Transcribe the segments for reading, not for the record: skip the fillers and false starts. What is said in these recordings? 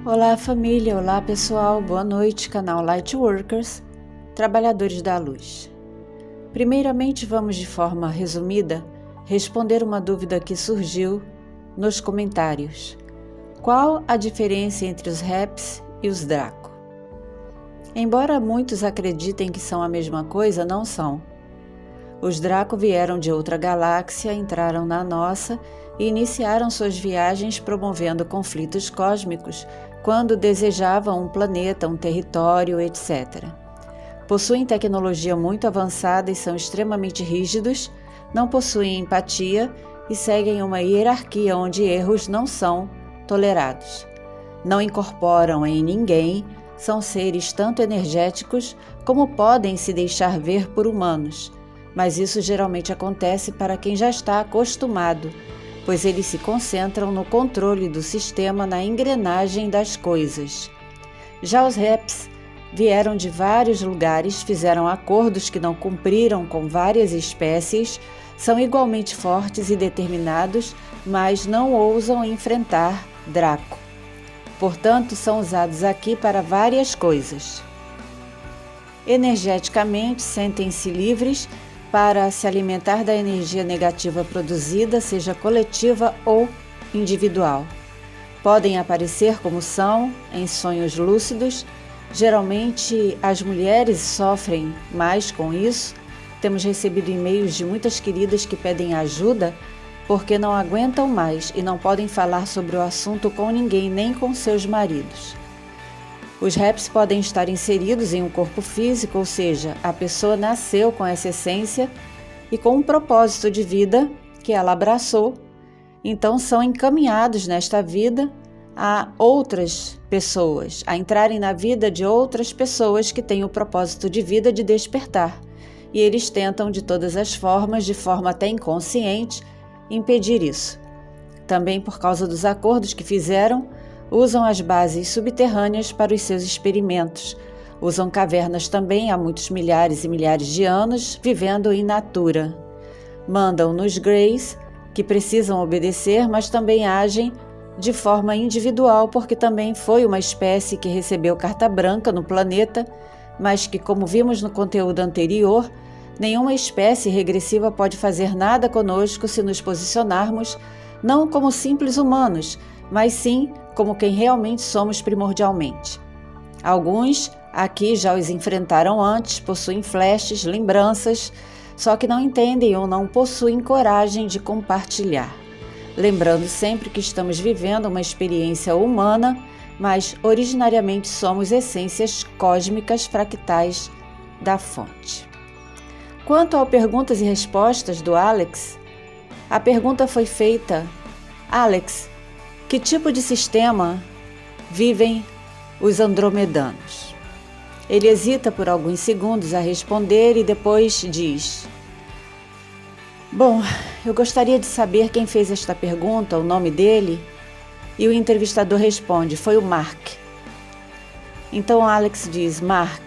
Olá família, olá pessoal, boa noite, canal Lightworkers, trabalhadores da luz. Primeiramente vamos de forma resumida responder uma dúvida que surgiu nos comentários. Qual a diferença entre os Reps e os Draco? Embora muitos acreditem que são a mesma coisa, não são. Os Draco vieram de outra galáxia, entraram na nossa e iniciaram suas viagens promovendo conflitos cósmicos quando desejavam um planeta, um território, etc. Possuem tecnologia muito avançada e são extremamente rígidos, não possuem empatia e seguem uma hierarquia onde erros não são tolerados. Não incorporam em ninguém, são seres tanto energéticos como podem se deixar ver por humanos, mas isso geralmente acontece para quem já está acostumado, pois eles se concentram no controle do sistema, na engrenagem das coisas. Já os Reps vieram de vários lugares, fizeram acordos que não cumpriram com várias espécies, são igualmente fortes e determinados, mas não ousam enfrentar Draco. Portanto, são usados aqui para várias coisas. Energeticamente, sentem-se livres para se alimentar da energia negativa produzida, seja coletiva ou individual. Podem aparecer como são, em sonhos lúcidos. Geralmente, as mulheres sofrem mais com isso. Temos recebido e-mails de muitas queridas que pedem ajuda porque não aguentam mais e não podem falar sobre o assunto com ninguém, nem com seus maridos. Os Reps podem estar inseridos em um corpo físico, ou seja, a pessoa nasceu com essa essência e com um propósito de vida que ela abraçou, então são encaminhados nesta vida a outras pessoas, a entrarem na vida de outras pessoas que têm o propósito de vida de despertar, e eles tentam de todas as formas, de forma até inconsciente, impedir isso. Também por causa dos acordos que fizeram, usam as bases subterrâneas para os seus experimentos. Usam cavernas também há muitos milhares e milhares de anos, vivendo in natura. Mandam nos Greys, que precisam obedecer, mas também agem de forma individual, porque também foi uma espécie que recebeu carta branca no planeta, mas que, como vimos no conteúdo anterior, nenhuma espécie regressiva pode fazer nada conosco se nos posicionarmos não como simples humanos, mas sim como quem realmente somos primordialmente. Alguns aqui já os enfrentaram antes, possuem flashes, lembranças, só que não entendem ou não possuem coragem de compartilhar. Lembrando sempre que estamos vivendo uma experiência humana, mas originariamente somos essências cósmicas fractais da fonte. Quanto ao perguntas e respostas do Alex, a pergunta foi feita: Alex, que tipo de sistema vivem os andromedanos? Ele hesita por alguns segundos a responder e depois diz: Bom, eu gostaria de saber quem fez esta pergunta, o nome dele, e o entrevistador responde: foi o Mark. Então Alex diz: Mark,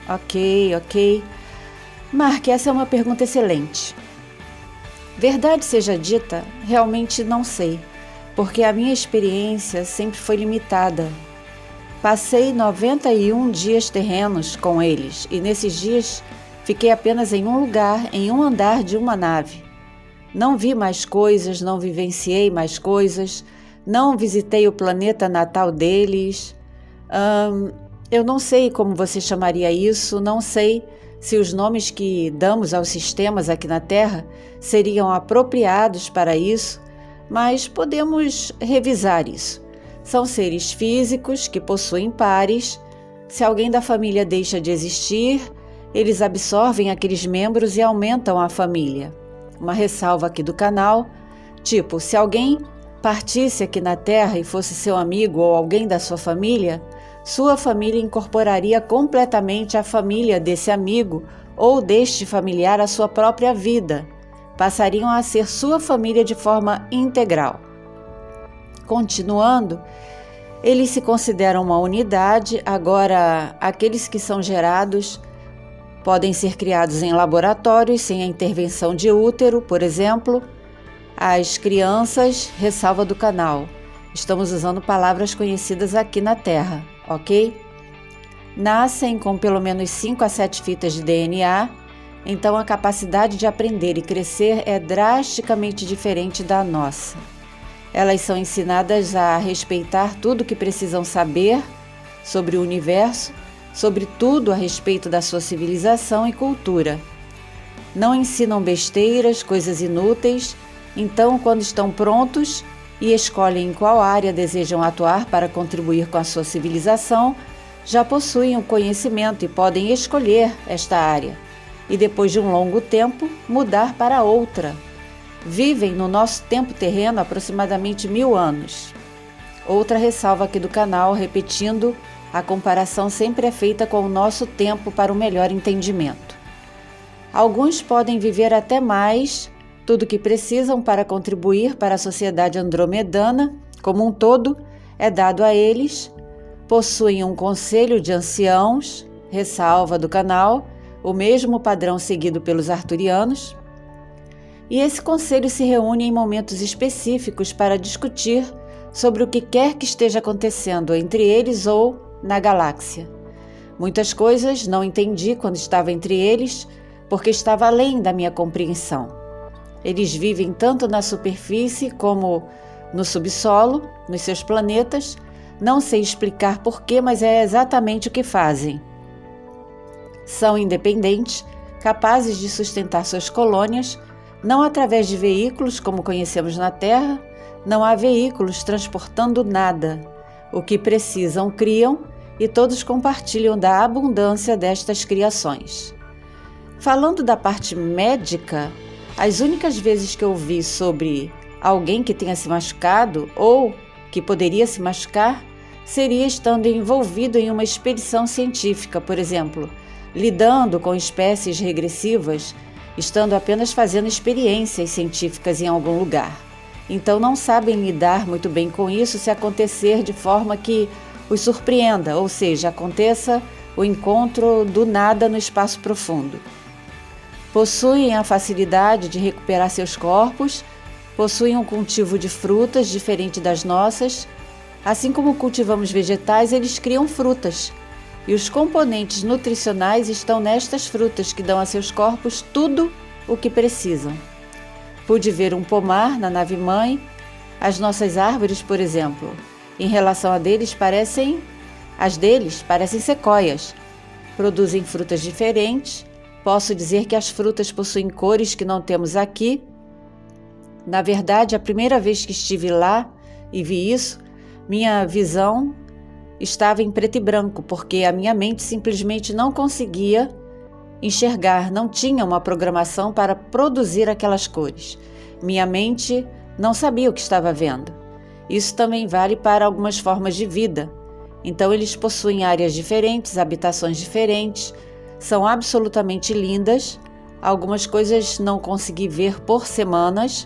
ok. Mark, essa é uma pergunta excelente. Verdade seja dita, realmente não sei, porque a minha experiência sempre foi limitada. Passei 91 dias terrenos com eles e nesses dias fiquei apenas em um lugar, em um andar de uma nave. Não vi mais coisas, não vivenciei mais coisas, não visitei o planeta natal deles. Eu não sei como você chamaria isso, não sei se os nomes que damos aos sistemas aqui na Terra seriam apropriados para isso, mas podemos revisar isso. São seres físicos que possuem pares. Se alguém da família deixa de existir, eles absorvem aqueles membros e aumentam a família. Uma ressalva aqui do canal, tipo, se alguém partisse aqui na Terra e fosse seu amigo ou alguém da sua família incorporaria completamente a família desse amigo ou deste familiar à sua própria vida. Passariam a ser sua família de forma integral. Continuando, eles se consideram uma unidade. Agora, aqueles que são gerados podem ser criados em laboratórios sem a intervenção de útero, por exemplo. As crianças, ressalva do canal, Estamos usando palavras conhecidas aqui na Terra, ok? Nascem com pelo menos 5 a 7 fitas de DNA, então a capacidade de aprender e crescer é drasticamente diferente da nossa. Elas são ensinadas a respeitar tudo o que precisam saber sobre o universo, sobre tudo a respeito da sua civilização e cultura. Não ensinam besteiras, coisas inúteis, então quando estão prontos e escolhem em qual área desejam atuar para contribuir com a sua civilização, já possuem o conhecimento e podem escolher esta área, e depois de um longo tempo, mudar para outra. Vivem no nosso tempo terreno aproximadamente 1000 anos. Outra ressalva aqui do canal, repetindo, a comparação sempre é feita com o nosso tempo para o melhor entendimento. Alguns podem viver até mais, tudo o que precisam para contribuir para a sociedade andromedana, como um todo, é dado a eles. Possuem um conselho de anciãos, ressalva do canal, o mesmo padrão seguido pelos arturianos. E esse conselho se reúne em momentos específicos para discutir sobre o que quer que esteja acontecendo entre eles ou na galáxia. Muitas coisas não entendi quando estava entre eles, porque estava além da minha compreensão. Eles vivem tanto na superfície como no subsolo, nos seus planetas. Não sei explicar porquê, mas é exatamente o que fazem. São independentes, capazes de sustentar suas colônias, não através de veículos como conhecemos na Terra. Não há veículos transportando nada. O que precisam, criam, e todos compartilham da abundância destas criações. Falando da parte médica, as únicas vezes que eu vi sobre alguém que tenha se machucado ou que poderia se machucar seria estando envolvido em uma expedição científica, por exemplo, lidando com espécies regressivas, estando apenas fazendo experiências científicas em algum lugar. Então não sabem lidar muito bem com isso se acontecer de forma que os surpreenda, ou seja, aconteça o encontro do nada no espaço profundo. Possuem a facilidade de recuperar seus corpos, possuem um cultivo de frutas diferente das nossas. Assim como cultivamos vegetais, eles criam frutas. E os componentes nutricionais estão nestas frutas que dão a seus corpos tudo o que precisam. Pude ver um pomar na nave-mãe. As nossas árvores, por exemplo, em relação as deles parecem sequoias. Produzem frutas diferentes. Posso dizer que as frutas possuem cores que não temos aqui. Na verdade, a primeira vez que estive lá e vi isso, minha visão estava em preto e branco, porque a minha mente simplesmente não conseguia enxergar, não tinha uma programação para produzir aquelas cores. Minha mente não sabia o que estava vendo. Isso também vale para algumas formas de vida. Então eles possuem áreas diferentes, habitações diferentes, são absolutamente lindas. Algumas coisas não consegui ver por semanas.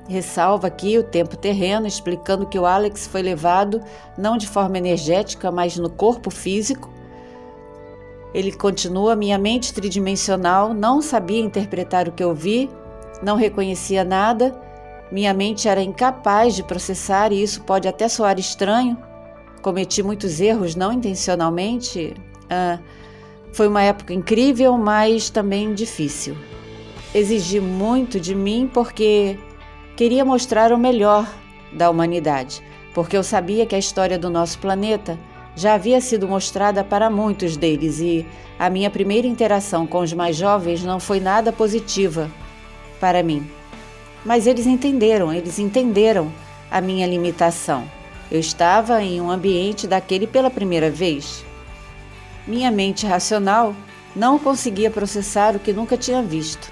Ressalva aqui o tempo terreno, explicando que o Alex foi levado não de forma energética, mas no corpo físico. Ele continua: minha mente tridimensional não sabia interpretar o que eu vi, não reconhecia nada, minha mente era incapaz de processar, e isso pode até soar estranho. Cometi muitos erros não intencionalmente. Foi uma época incrível, mas também difícil. Exigi muito de mim porque queria mostrar o melhor da humanidade, porque eu sabia que a história do nosso planeta já havia sido mostrada para muitos deles e a minha primeira interação com os mais jovens não foi nada positiva para mim. Mas eles entenderam a minha limitação. Eu estava em um ambiente daquele pela primeira vez. Minha mente racional não conseguia processar o que nunca tinha visto.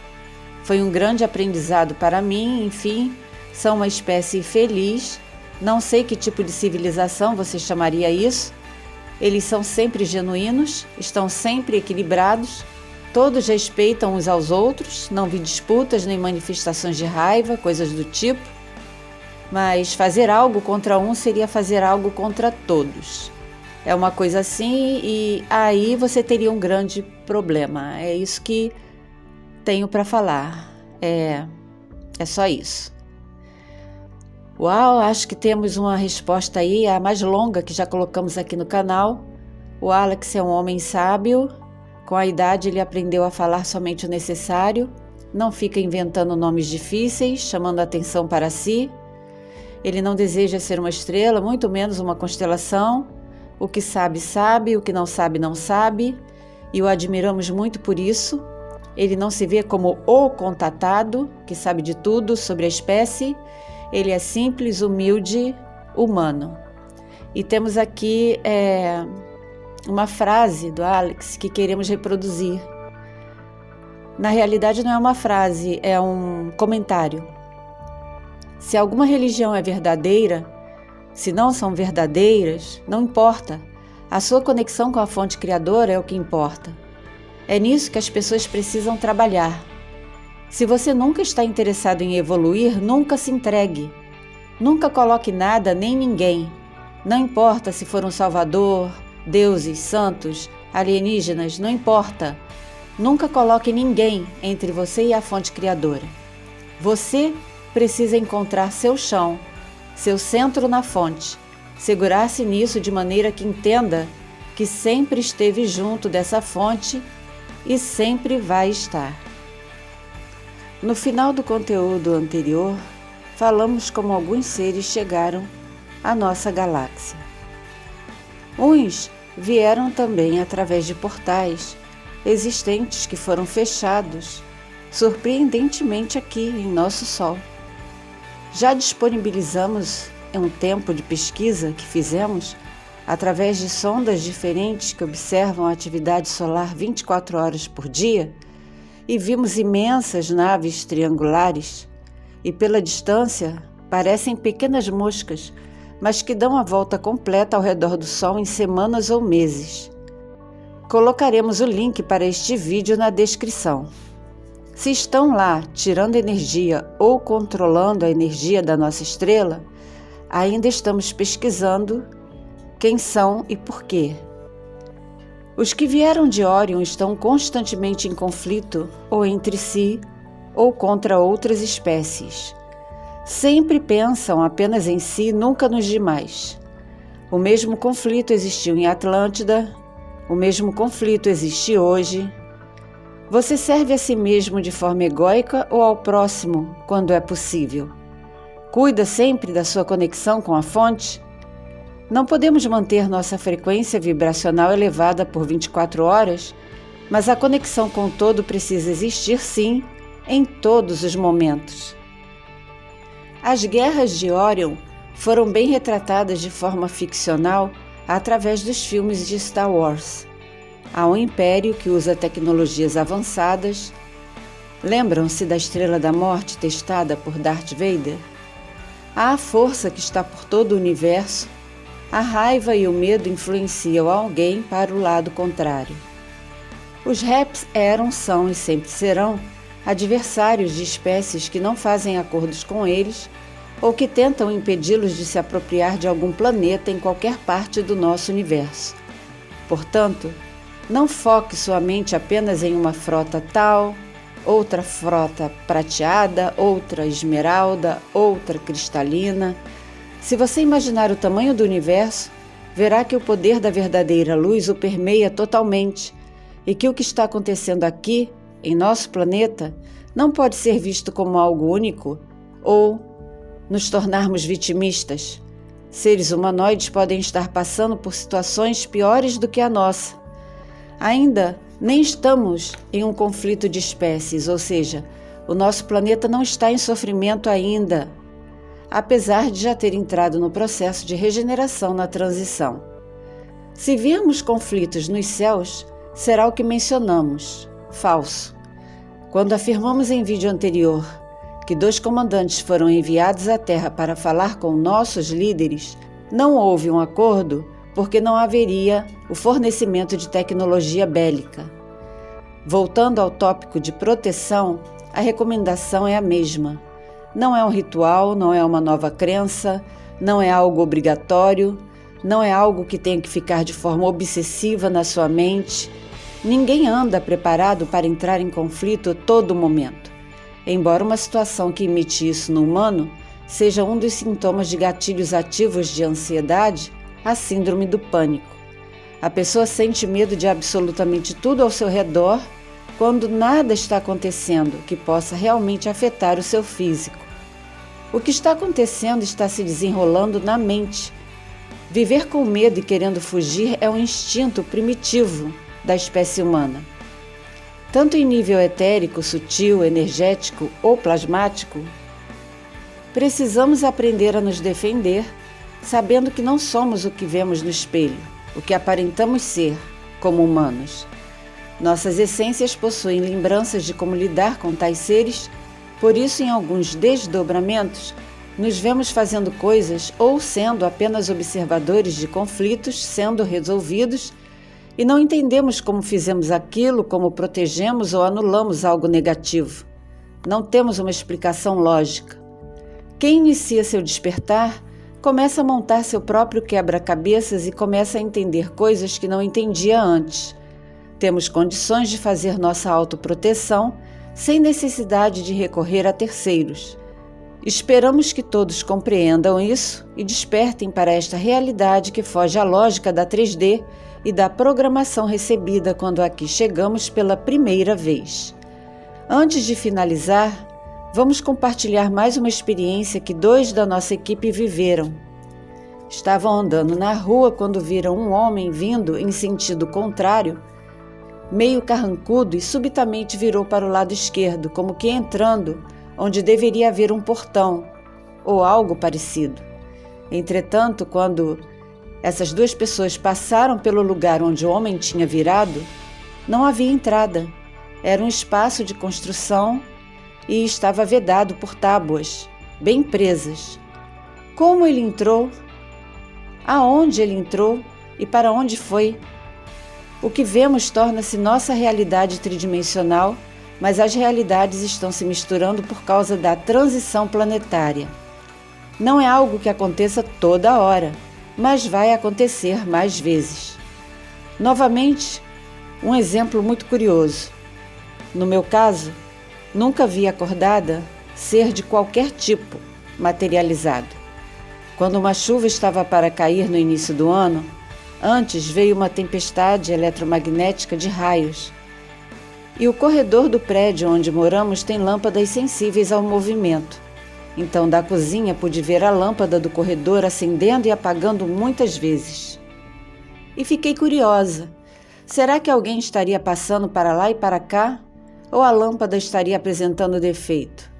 Foi um grande aprendizado para mim. Enfim, são uma espécie feliz. Não sei que tipo de civilização você chamaria isso. Eles são sempre genuínos, estão sempre equilibrados, todos respeitam uns aos outros, não vi disputas nem manifestações de raiva, coisas do tipo. Mas fazer algo contra um seria fazer algo contra todos. É uma coisa assim, e aí você teria um grande problema. É isso que tenho para falar. É só isso. Uau, acho que temos uma resposta aí, a mais longa que já colocamos aqui no canal. O Alex é um homem sábio. Com a idade ele aprendeu a falar somente o necessário. Não fica inventando nomes difíceis, chamando a atenção para si. Ele não deseja ser uma estrela, muito menos uma constelação. O que sabe, sabe, o que não sabe, não sabe. E o admiramos muito por isso. Ele não se vê como o contatado, que sabe de tudo sobre a espécie. Ele é simples, humilde, humano. E temos aqui uma frase do Alex que queremos reproduzir. Na realidade não é uma frase, é um comentário. Se alguma religião é verdadeira, se não são verdadeiras, não importa. A sua conexão com a fonte criadora é o que importa. É nisso que as pessoas precisam trabalhar. Se você nunca está interessado em evoluir, nunca se entregue. Nunca coloque nada nem ninguém. Não importa se for um salvador, deuses, santos, alienígenas, não importa. Nunca coloque ninguém entre você e a fonte criadora. Você precisa encontrar seu chão, seu centro na fonte, segurar-se nisso de maneira que entenda que sempre esteve junto dessa fonte e sempre vai estar. No final do conteúdo anterior, falamos como alguns seres chegaram à nossa galáxia. Uns vieram também através de portais existentes que foram fechados, surpreendentemente aqui em nosso Sol. Já disponibilizamos um tempo de pesquisa que fizemos através de sondas diferentes que observam a atividade solar 24 horas por dia e vimos imensas naves triangulares e pela distância parecem pequenas moscas, mas que dão a volta completa ao redor do Sol em semanas ou meses. Colocaremos o link para este vídeo na descrição. Se estão lá tirando energia ou controlando a energia da nossa estrela, ainda estamos pesquisando quem são e por quê. Os que vieram de Órion estão constantemente em conflito ou entre si ou contra outras espécies. Sempre pensam apenas em si, nunca nos demais. O mesmo conflito existiu em Atlântida, o mesmo conflito existe hoje. Você serve a si mesmo de forma egóica ou ao próximo, quando é possível? Cuida sempre da sua conexão com a fonte? Não podemos manter nossa frequência vibracional elevada por 24 horas, mas a conexão com o todo precisa existir sim, em todos os momentos. As guerras de Órion foram bem retratadas de forma ficcional através dos filmes de Star Wars. Há um império que usa tecnologias avançadas. Lembram-se da Estrela da Morte testada por Darth Vader? Há a força que está por todo o universo. A raiva e o medo influenciam alguém para o lado contrário. Os Reps eram, são e sempre serão adversários de espécies que não fazem acordos com eles ou que tentam impedi-los de se apropriar de algum planeta em qualquer parte do nosso universo. Portanto, não foque sua mente apenas em uma frota tal, outra frota prateada, outra esmeralda, outra cristalina. Se você imaginar o tamanho do universo, verá que o poder da verdadeira luz o permeia totalmente e que o que está acontecendo aqui, em nosso planeta, não pode ser visto como algo único ou nos tornarmos vitimistas. Seres humanoides podem estar passando por situações piores do que a nossa. Ainda nem estamos em um conflito de espécies, ou seja, o nosso planeta não está em sofrimento ainda, apesar de já ter entrado no processo de regeneração na transição. Se virmos conflitos nos céus, será o que mencionamos, falso. Quando afirmamos em vídeo anterior que 2 comandantes foram enviados à Terra para falar com nossos líderes, não houve um acordo porque não haveria o fornecimento de tecnologia bélica. Voltando ao tópico de proteção, a recomendação é a mesma. Não é um ritual, não é uma nova crença, não é algo obrigatório, não é algo que tenha que ficar de forma obsessiva na sua mente. Ninguém anda preparado para entrar em conflito a todo momento. Embora uma situação que imite isso no humano seja um dos sintomas de gatilhos ativos de ansiedade, a síndrome do pânico. A pessoa sente medo de absolutamente tudo ao seu redor quando nada está acontecendo que possa realmente afetar o seu físico. O que está acontecendo está se desenrolando na mente. Viver com medo e querendo fugir é um instinto primitivo da espécie humana. Tanto em nível etérico, sutil, energético ou plasmático, precisamos aprender a nos defender, sabendo que não somos o que vemos no espelho, o que aparentamos ser como humanos. Nossas essências possuem lembranças de como lidar com tais seres, por isso, em alguns desdobramentos, nos vemos fazendo coisas ou sendo apenas observadores de conflitos sendo resolvidos e não entendemos como fizemos aquilo, como protegemos ou anulamos algo negativo. Não temos uma explicação lógica. Quem inicia seu despertar começa a montar seu próprio quebra-cabeças e começa a entender coisas que não entendia antes. Temos condições de fazer nossa autoproteção sem necessidade de recorrer a terceiros. Esperamos que todos compreendam isso e despertem para esta realidade que foge à lógica da 3D e da programação recebida quando aqui chegamos pela primeira vez. Antes de finalizar, vamos compartilhar mais uma experiência que 2 da nossa equipe viveram. Estavam andando na rua quando viram um homem vindo em sentido contrário, meio carrancudo, e subitamente virou para o lado esquerdo, como que entrando onde deveria haver um portão ou algo parecido. Entretanto, quando essas 2 pessoas passaram pelo lugar onde o homem tinha virado, não havia entrada. Era um espaço de construção e estava vedado por tábuas, bem presas. Como ele entrou? Aonde ele entrou e para onde foi? O que vemos torna-se nossa realidade tridimensional, mas as realidades estão se misturando por causa da transição planetária. Não é algo que aconteça toda hora, mas vai acontecer mais vezes. Novamente, um exemplo muito curioso. No meu caso, nunca vi acordada ser de qualquer tipo materializado. Quando uma chuva estava para cair no início do ano, antes veio uma tempestade eletromagnética de raios. E o corredor do prédio onde moramos tem lâmpadas sensíveis ao movimento. Então, da cozinha pude ver a lâmpada do corredor acendendo e apagando muitas vezes. E fiquei curiosa. Será que alguém estaria passando para lá e para cá? Ou a lâmpada estaria apresentando defeito?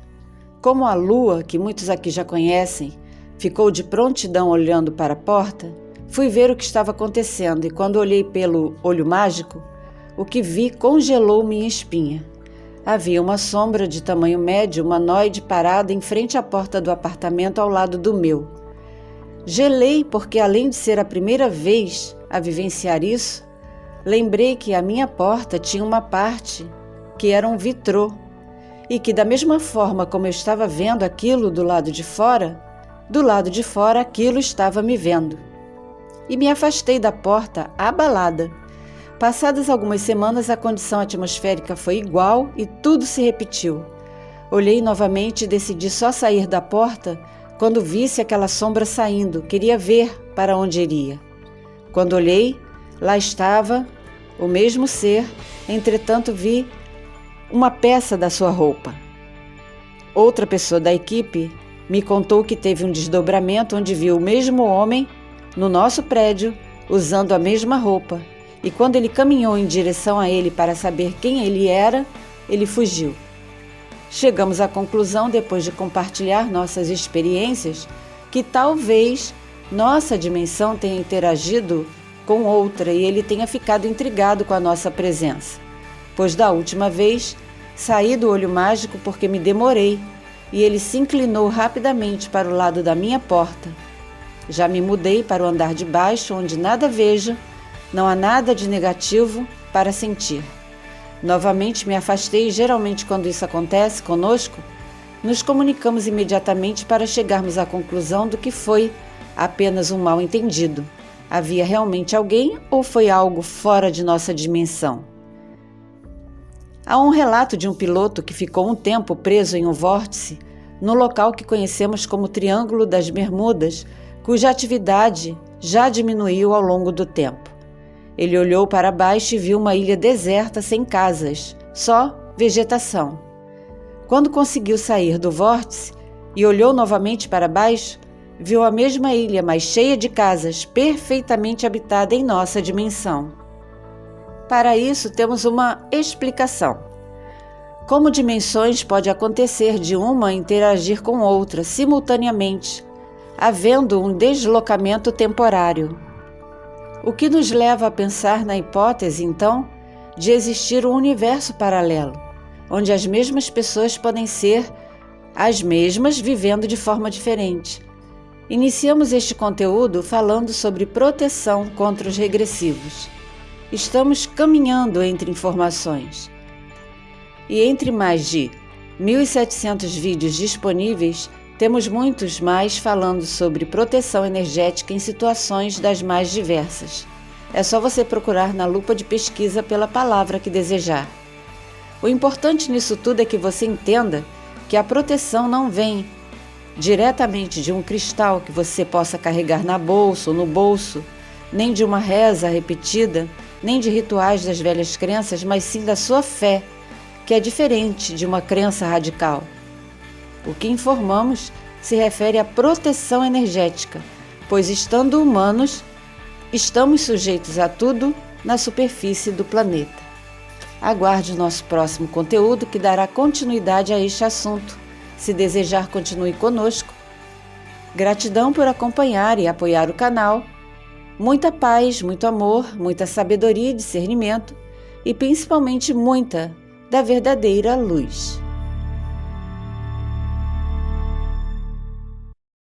Como a lua, que muitos aqui já conhecem, ficou de prontidão olhando para a porta, fui ver o que estava acontecendo e quando olhei pelo olho mágico, o que vi congelou minha espinha. Havia uma sombra de tamanho médio, humanoide, parada em frente à porta do apartamento ao lado do meu. Gelei porque, além de ser a primeira vez a vivenciar isso, lembrei que a minha porta tinha uma parte que era um vitrô e que, da mesma forma como eu estava vendo aquilo do lado de fora aquilo estava me vendo. E me afastei da porta, abalada. Passadas algumas semanas, a condição atmosférica foi igual e tudo se repetiu. Olhei novamente e decidi só sair da porta quando visse aquela sombra saindo. Queria ver para onde iria. Quando olhei, lá estava o mesmo ser, entretanto vi uma peça da sua roupa. Outra pessoa da equipe me contou que teve um desdobramento onde viu o mesmo homem no nosso prédio usando a mesma roupa. E quando ele caminhou em direção a ele para saber quem ele era, ele fugiu. Chegamos à conclusão, depois de compartilhar nossas experiências, que talvez nossa dimensão tenha interagido com outra e ele tenha ficado intrigado com a nossa presença. Pois da última vez, saí do olho mágico porque me demorei e ele se inclinou rapidamente para o lado da minha porta. Já me mudei para o andar de baixo, onde nada vejo. Não há nada de negativo para sentir. Novamente me afastei e geralmente quando isso acontece conosco, nos comunicamos imediatamente para chegarmos à conclusão do que foi apenas um mal-entendido. Havia realmente alguém ou foi algo fora de nossa dimensão? Há um relato de um piloto que ficou um tempo preso em um vórtice no local que conhecemos como Triângulo das Bermudas, cuja atividade já diminuiu ao longo do tempo. Ele olhou para baixo e viu uma ilha deserta sem casas, só vegetação. Quando conseguiu sair do vórtice e olhou novamente para baixo, viu a mesma ilha, mas cheia de casas, perfeitamente habitada em nossa dimensão. Para isso, temos uma explicação. Como dimensões pode acontecer de uma interagir com outra simultaneamente, havendo um deslocamento temporário. O que nos leva a pensar na hipótese, então, de existir um universo paralelo, onde as mesmas pessoas podem ser as mesmas vivendo de forma diferente. Iniciamos este conteúdo falando sobre proteção contra os regressivos. Estamos caminhando entre informações. E entre mais de 1.700 vídeos disponíveis, temos muitos mais falando sobre proteção energética em situações das mais diversas. É só você procurar na lupa de pesquisa pela palavra que desejar. O importante nisso tudo é que você entenda que a proteção não vem diretamente de um cristal que você possa carregar na bolsa ou no bolso, nem de uma reza repetida, nem de rituais das velhas crenças, mas sim da sua fé, que é diferente de uma crença radical. O que informamos se refere à proteção energética, pois estando humanos, estamos sujeitos a tudo na superfície do planeta. Aguarde o nosso próximo conteúdo que dará continuidade a este assunto. Se desejar, continue conosco. Gratidão por acompanhar e apoiar o canal. Muita paz, muito amor, muita sabedoria e discernimento e principalmente muita da verdadeira luz.